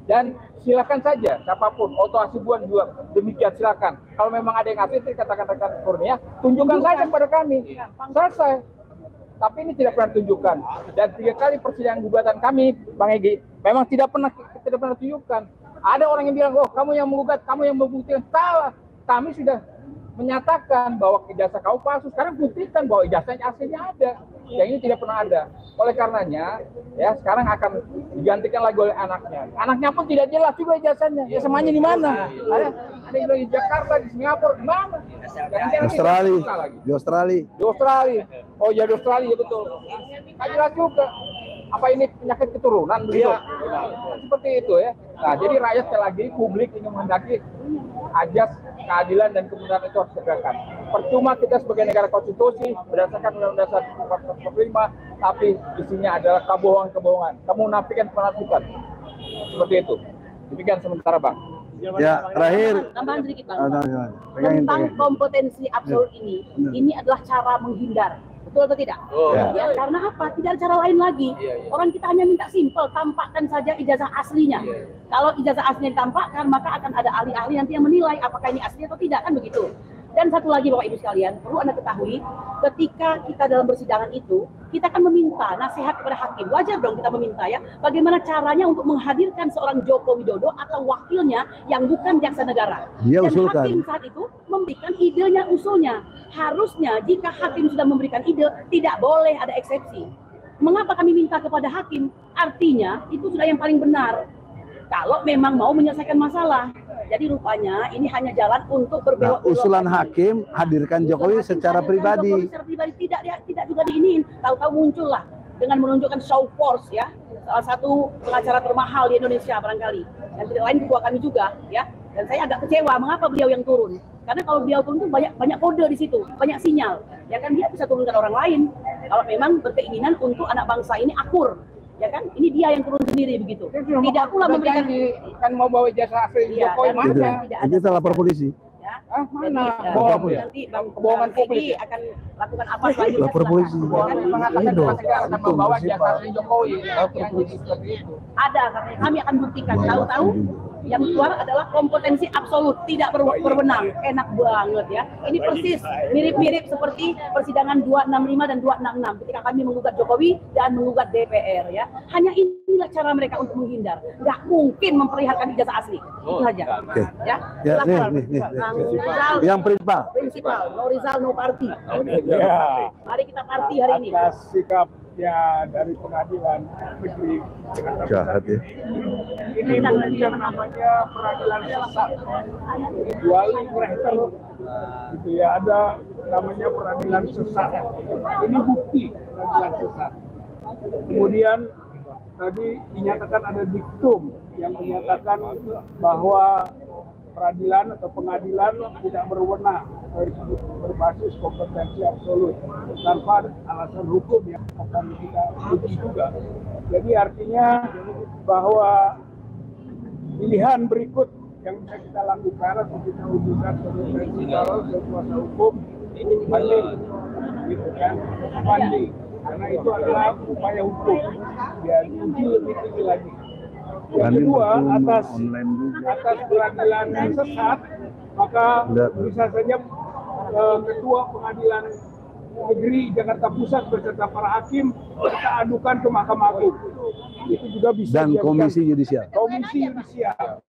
Dan silakan saja, siapapun, Oto Hasibuan juga demikian silakan. Kalau memang ada yang asli, katakan rekan Kurnia, tunjukkan saja pada kami. Selesai. Tapi ini tidak pernah tunjukkan. Dan 3 kali persidangan gugatan kami, Bang Egy, memang tidak pernah tunjukkan. Ada orang yang bilang, oh kamu yang menggugat, kamu yang membuktikan. Salah. Kami sudah menyatakan bahwa ijazah kau palsu. Sekarang buktikan bahwa ijazahnya aslinya ada. Yang ini tidak pernah ada. Oleh karenanya, ya sekarang akan digantikan lagi oleh anaknya. Anaknya pun tidak jelas juga ijazahnya. Ya semuanya di mana? Ada yang di Jakarta, di Singapura, di mana? Di Australia. Di Australia. Oh ya di Australia, betul. Nggak jelas juga. Apa ini penyakit keturunan begitu? Seperti itu ya. Nah, jadi rakyat sekali lagi, publik ingin menghendaki ajas keadilan dan kebenaran itu harus ditegakkan. Percuma kita sebagai negara konstitusi berdasarkan Undang-Undang Dasar 45, tapi isinya adalah kebohongan-kebohongan. Kamu menafikan penafikan. Seperti itu. Demikian sementara, Bang. Ya, terakhir. Tambahan sedikit, Bang. Tentang kompetensi absolut ini adalah cara menghindar. Betul atau tidak? Ya, karena apa? Tidak ada cara lain lagi. Orang kita hanya minta simpel, tampakkan saja ijazah aslinya. Kalau ijazah aslinya ditampakkan, maka akan ada ahli-ahli nanti yang menilai apakah ini asli atau tidak, kan begitu. Dan satu lagi Bapak Ibu sekalian, perlu Anda ketahui, ketika kita dalam persidangan itu, kita akan meminta nasihat kepada hakim. Wajar dong kita meminta ya, bagaimana caranya untuk menghadirkan seorang Joko Widodo atau wakilnya yang bukan jaksa negara. Dan hakim saat itu memberikan idenya, usulnya. Harusnya jika hakim sudah memberikan ide, tidak boleh ada eksepsi. Mengapa kami minta kepada hakim? Artinya itu sudah yang paling benar. Kalau memang mau menyelesaikan masalah. Jadi rupanya ini hanya jalan untuk berbelok. Usulan hakim hadirkan Jokowi secara pribadi. Secara pribadi tidak juga diinin. Tahu-tahu muncullah dengan menunjukkan show force ya. Salah satu pengacara termahal di Indonesia barangkali. Dan tidak lain ketua kami juga ya. Dan saya agak kecewa mengapa beliau yang turun. Karena kalau beliau turun itu banyak kode di situ, banyak sinyal. Ya kan dia bisa turunkan orang lain. Kalau memang berkeinginan untuk anak bangsa ini akur. Ya kan, ini dia yang turun sendiri begitu. Tidak pula memberikan kan mau bawa ijazah asli Jokowi mana? Kita lapor polisi. Ya. Mana? Nanti kebohongan publik akan lakukan apa selanjutnya? Lapor polisi. Mengatakan akan membawa ijazah asli Jokowi. Ada, kami akan buktikan. Tahu-tahu yang keluar adalah kompetensi absolut, tidak berwenang. Enak banget ya. Ini persis mirip-mirip seperti persidangan 265 dan 266 ketika kami menggugat Jokowi dan menggugat DPR ya. Hanya inilah cara mereka untuk menghindar. Nggak mungkin memperlihatkan ijazah asli. Itu saja. Ya. Nih. Yang prinsipal. No Rizal, no party. Mari kita party hari ini. Atas sikapnya dari pengadilan negeri Jahat ya. ini yang namanya peradilan sesat. Kecuali Rechter gitu ya, ada namanya peradilan sesat. Ini bukti peradilan sesat. Kemudian tadi dinyatakan ada diktum yang menyatakan bahwa peradilan atau pengadilan tidak berwenang berbasis kompetensi absolut tanpa alasan hukum yang akan kita uji juga. Jadi artinya bahwa pilihan berikut yang bisa kita lakukan atau kita wujudkan sebagai prinsipal dan kuasa hukum banding, gitu kan, banding, karena itu adalah upaya hukum yang diuji lebih tinggi lagi. Yang kedua, atas peradilan yang sesat, maka bisa saja ketua pengadilan negeri Jakarta Pusat beserta para hakim kita adukan ke Mahkamah Agung. Itu juga bisa. Dan Komisi Yudisial. Komisi Yudisial.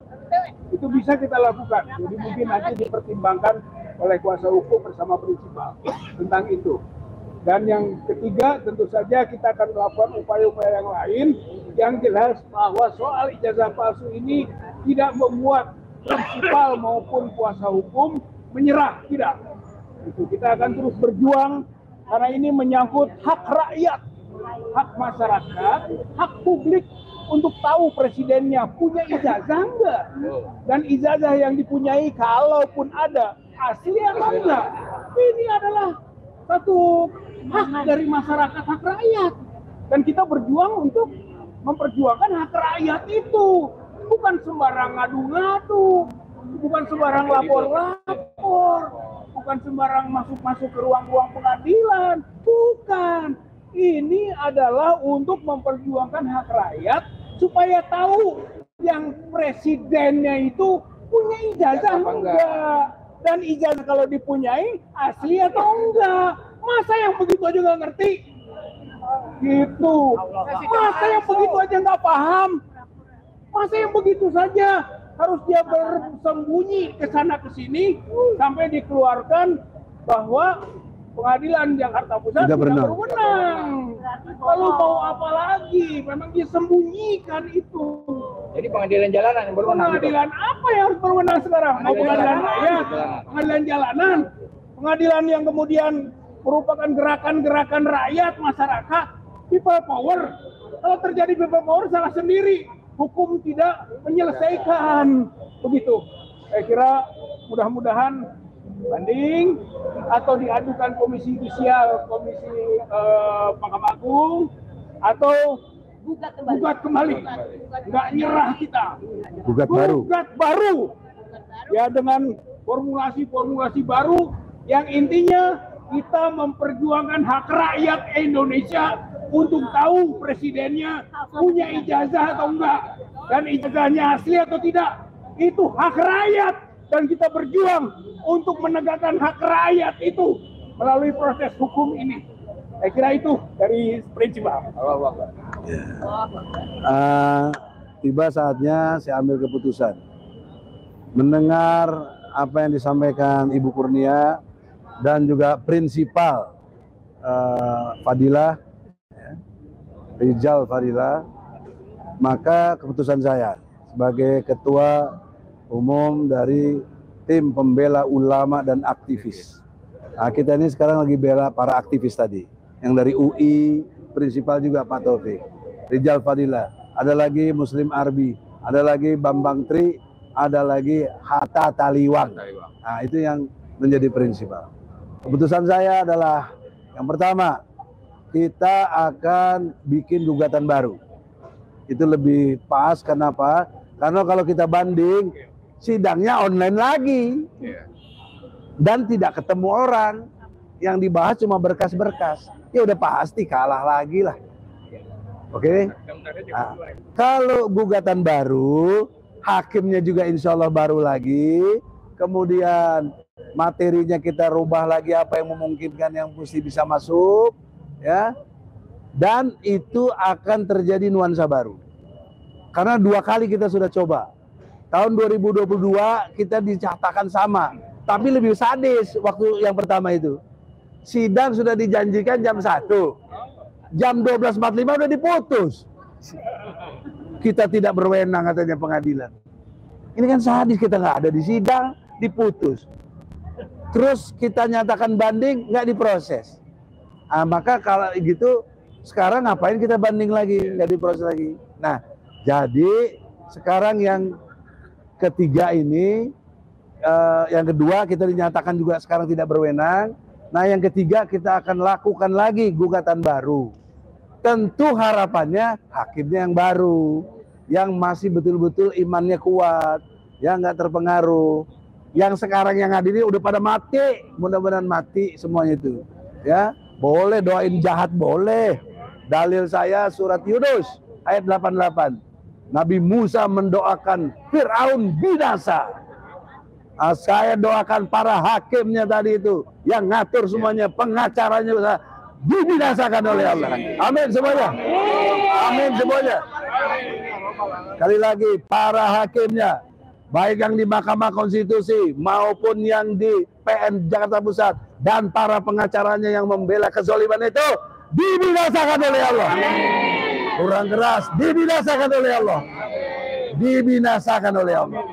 Itu bisa kita lakukan. Jadi mungkin nanti dipertimbangkan oleh kuasa hukum bersama prinsipal tentang itu. Dan yang ketiga, tentu saja kita akan melakukan upaya-upaya yang lain yang jelas bahwa soal ijazah palsu ini tidak membuat prinsipal maupun kuasa hukum menyerah, tidak. Itu kita akan terus berjuang karena ini menyangkut hak rakyat, hak masyarakat, hak publik untuk tahu presidennya punya ijazah enggak, dan ijazah yang dipunyai kalaupun ada asli atau enggak. Ini adalah satu hak dari masyarakat, hak rakyat, dan kita berjuang untuk memperjuangkan hak rakyat itu, bukan sembarang ngadu-ngadu, bukan sembarang lapor-lapor, bukan sembarang masuk-masuk ke ruang-ruang pengadilan, bukan. Ini adalah untuk memperjuangkan hak rakyat supaya tahu yang presidennya itu punya ijazah enggak, dan ijazah kalau dipunyai asli atau enggak. Masa yang begitu aja nggak ngerti? Gitu. Masa yang begitu aja nggak paham? Masa yang begitu saja harus dia bersembunyi ke sana ke sini sampai dikeluarkan bahwa pengadilan Jakarta Pusat tidak berwenang. Lalu mau apa lagi? Memang dia sembunyikan itu. Jadi pengadilan jalanan yang berwenang. Pengadilan apa yang harus berwenang sekarang? Mau pengadilan rakyat, pengadilan jalanan, pengadilan yang kemudian merupakan gerakan-gerakan rakyat, masyarakat, people power. Kalau terjadi people power salah sendiri, hukum tidak menyelesaikan. Begitu. Saya kira mudah-mudahan banding atau diadukan Komisi Yudisial, Komisi Mahkamah Agung, atau gugat kembali. Nggak nyerah kita. Gugat baru. Ya, dengan formulasi-formulasi baru yang intinya kita memperjuangkan hak rakyat Indonesia untuk tahu presidennya punya ijazah atau enggak, dan ijazahnya asli atau tidak. Itu hak rakyat, dan kita berjuang untuk menegakkan hak rakyat itu melalui proses hukum ini. Saya kira itu dari prinsipal. Tiba saatnya saya ambil keputusan. Mendengar apa yang disampaikan Ibu Kurnia dan juga prinsipal Fadilah, Rijal Fadilah, maka keputusan saya sebagai ketua umum dari tim pembela ulama dan aktivis. Nah, kita ini sekarang lagi bela para aktivis tadi, yang dari UI, prinsipal juga Pak Taufik, Rijal Fadilah, ada lagi Muslim Arbi, ada lagi Bambang Tri, ada lagi Hatta Taliwang. Nah, itu yang menjadi prinsipal. Keputusan saya adalah yang pertama, kita akan bikin gugatan baru. Itu lebih pas, kenapa? Karena kalau kita banding, sidangnya online lagi. Dan tidak ketemu orang. Yang dibahas cuma berkas-berkas. Ya udah pasti kalah lagi lah. Oke? Nah, kalau gugatan baru, hakimnya juga insya Allah baru lagi. Kemudian materinya kita rubah lagi apa yang memungkinkan yang mesti bisa masuk, ya, dan itu akan terjadi nuansa baru karena 2 kali kita sudah coba. Tahun 2022 kita dicatatkan sama, tapi lebih sadis. Waktu yang pertama itu sidang sudah dijanjikan jam 1, jam 12.45 udah diputus. Kita tidak berwenang katanya pengadilan. Ini kan sadis, kita nggak ada di sidang, diputus. Terus kita nyatakan banding, nggak diproses. Nah, maka kalau gitu, sekarang ngapain kita banding lagi, nggak diproses lagi. Nah, jadi sekarang yang ketiga ini, yang kedua kita dinyatakan juga sekarang tidak berwenang. Nah yang ketiga kita akan lakukan lagi gugatan baru. Tentu harapannya hakimnya yang baru, yang masih betul-betul imannya kuat, yang nggak terpengaruh. Yang sekarang yang hadir ini udah pada mati, mudah-mudahan mati semuanya itu. Ya, boleh doain jahat boleh. Dalil saya surat Yunus ayat 88. Nabi Musa mendoakan Fir'aun binasa. Saya doakan para hakimnya tadi itu yang ngatur semuanya, pengacaranya dibinasakan oleh Allah. Amin semuanya. Amin semuanya. Sekali lagi para hakimnya, baik yang di Mahkamah Konstitusi maupun yang di PN Jakarta Pusat dan para pengacaranya yang membela kezaliman itu dibinasakan oleh Allah. Kurang keras, dibinasakan oleh Allah. Dibinasakan oleh Allah.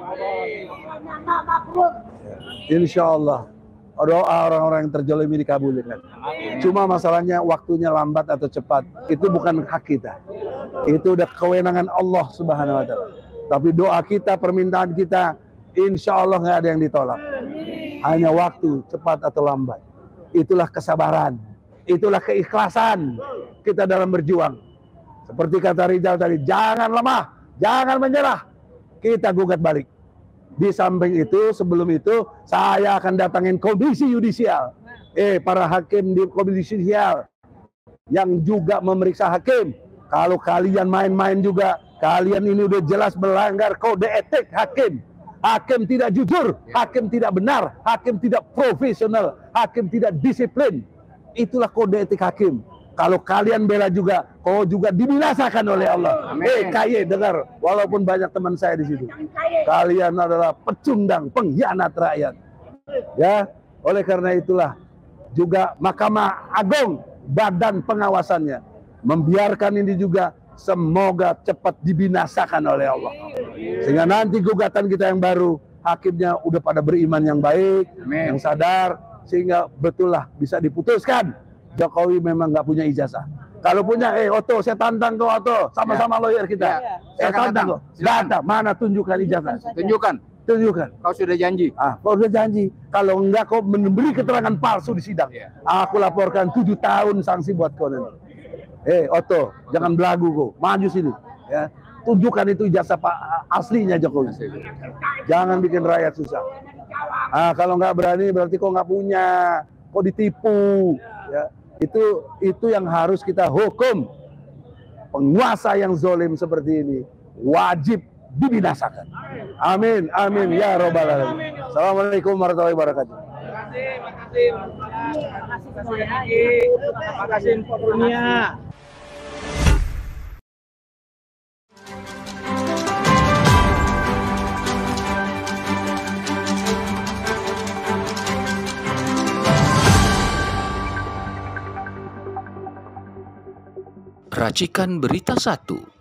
Insya Allah doa orang-orang yang terzalimi dikabulkan. Cuma masalahnya waktunya lambat atau cepat, itu bukan hak kita. Itu udah kewenangan Allah Subhanahu wa Ta'ala. Tapi doa kita, permintaan kita, insya Allah nggak ada yang ditolak. Hanya waktu cepat atau lambat. Itulah kesabaran, itulah keikhlasan kita dalam berjuang. Seperti kata Rizal tadi, jangan lemah, jangan menyerah. Kita gugat balik. Di samping itu, sebelum itu, saya akan datangin komisi yudisial. Para hakim di komisi yudisial yang juga memeriksa hakim. Kalau kalian main-main juga, kalian ini udah jelas melanggar kode etik hakim. Hakim tidak jujur, hakim tidak benar, hakim tidak profesional, hakim tidak disiplin. Itulah kode etik hakim. Kalau kalian bela juga, kau juga dibinasakan oleh Allah. KY dengar, walaupun banyak teman saya di situ. Kalian adalah pecundang, pengkhianat rakyat. Ya, oleh karena itulah juga Mahkamah Agung, badan pengawasannya, membiarkan ini juga semoga cepat dibinasakan oleh Allah. Sehingga nanti gugatan kita yang baru, hakimnya udah pada beriman yang baik, yang sadar, sehingga betullah bisa diputuskan. Jokowi memang nggak punya ijazah. Kalau punya, Otto, saya tantang kau Otto, sama-sama lawyer kita. Saya tantang kau. Nggak ada, mana tunjukkan ijazah? Tunjukkan. Kau sudah janji. Kau sudah janji. Kalau enggak kau memberi keterangan palsu di sidang. Aku laporkan 7 tahun sanksi buat kau nanti. Otto, jangan belagu kau, maju sini. Ya, tunjukkan itu ijazah Pak aslinya Jokowi. Jangan bikin rakyat susah. Kalau nggak berani berarti kau nggak punya, kau ditipu. Ya. Itu yang harus kita hukum. Penguasa yang zalim seperti ini wajib dibinasakan. Amin, amin ya robbal alamin. Assalamualaikum warahmatullahi wabarakatuh. Terima kasih infonya. Racikan Berita 1